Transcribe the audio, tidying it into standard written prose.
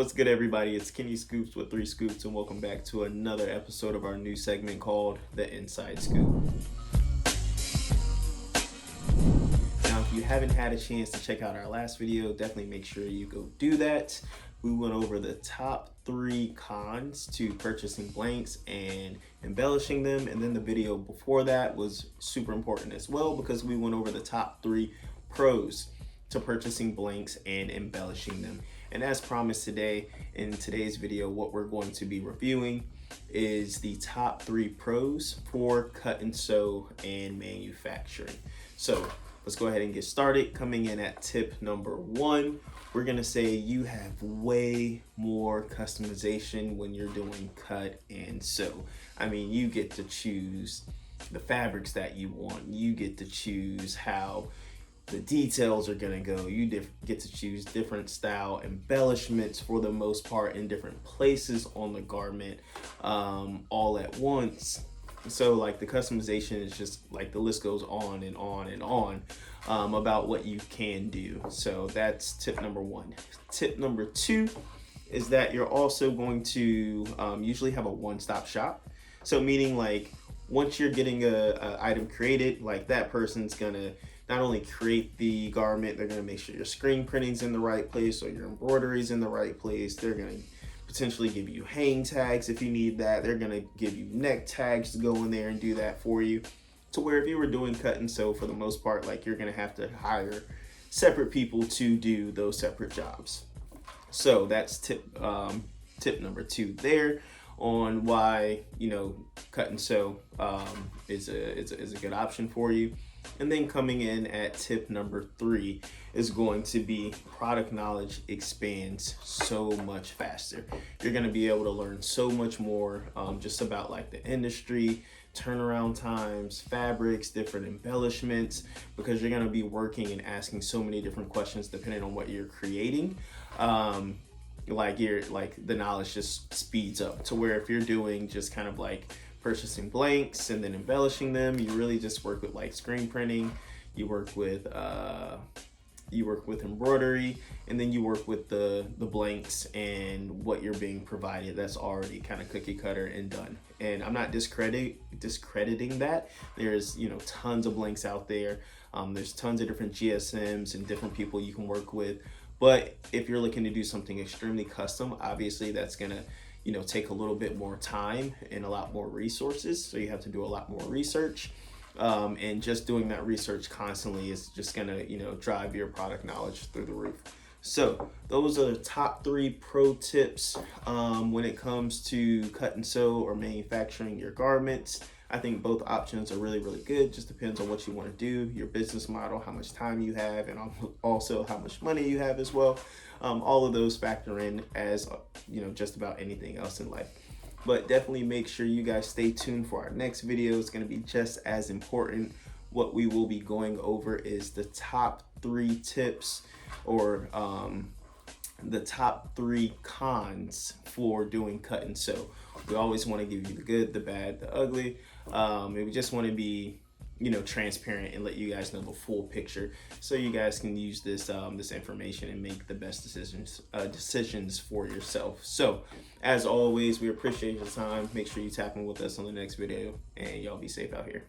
What's good, everybody? It's Kenny Scoops with 3 Scoops, and welcome back to another episode of our new segment called The Inside Scoop. Now, if you haven't had a chance to check out our last video, definitely make sure you go do that. We went over the top 3 cons to purchasing blanks and embellishing them, and then the video before that was super important as well because we went over the top 3 pros to purchasing blanks and embellishing them. And as promised today, in today's video, what we're going to be reviewing is the top 3 pros for cut and sew and manufacturing. So let's go ahead and get started. Coming in at tip number 1, we're gonna say you have way more customization when you're doing cut and sew. I mean, you get to choose the fabrics that you want. You get to choose how the details are gonna go. You get to choose different style embellishments for the most part in different places on the garment, all at once. So like the customization is just like the list goes on and on and on about what you can do. So that's tip number 1. Tip number 2 is that you're also going to usually have a one-stop shop. So meaning like once you're getting a item created, like that person's gonna not only create the garment, they're gonna make sure your screen printing's in the right place or your embroidery's in the right place. They're gonna potentially give you hang tags if you need that. They're gonna give you neck tags to go in there and do that for you. To where if you were doing cut and sew for the most part, like you're gonna have to hire separate people to do those separate jobs. So that's tip number 2 there on why, you know, cut and sew is a good option for you. And then coming in at tip number 3 is going to be product knowledge expands so much faster. You're going to be able to learn so much more just about like the industry, turnaround times, fabrics, different embellishments, because you're going to be working and asking so many different questions depending on what you're creating. Like the knowledge just speeds up to where if you're doing just kind of like purchasing blanks and then embellishing them, you really just work with like screen printing, you work with embroidery, and then you work with the blanks and what you're being provided that's already kind of cookie cutter and done. And I'm not discrediting that. There's, you know, tons of blanks out there. There's tons of different GSMs and different people you can work with. But if you're looking to do something extremely custom, obviously that's gonna, you know, take a little bit more time and a lot more resources. So you have to do a lot more research. And just doing that research constantly is just gonna, you know, drive your product knowledge through the roof. So those are the top 3 pro tips when it comes to cut and sew or manufacturing your garments. I think both options are really, really good. Just depends on what you want to do, your business model, how much time you have, and also how much money you have as well. All of those factor in as, you know, just about anything else in life. But definitely make sure you guys stay tuned for our next video. It's going to be just as important. What we will be going over is the top 3 tips or the top 3 cons for doing cut and sew. We always want to give you the good, the bad, the ugly. And we just want to be, you know, transparent and let you guys know the full picture so you guys can use this this information and make the best decisions for yourself. So as always, we appreciate your time. Make sure you tap in with us on the next video, and y'all be safe out here.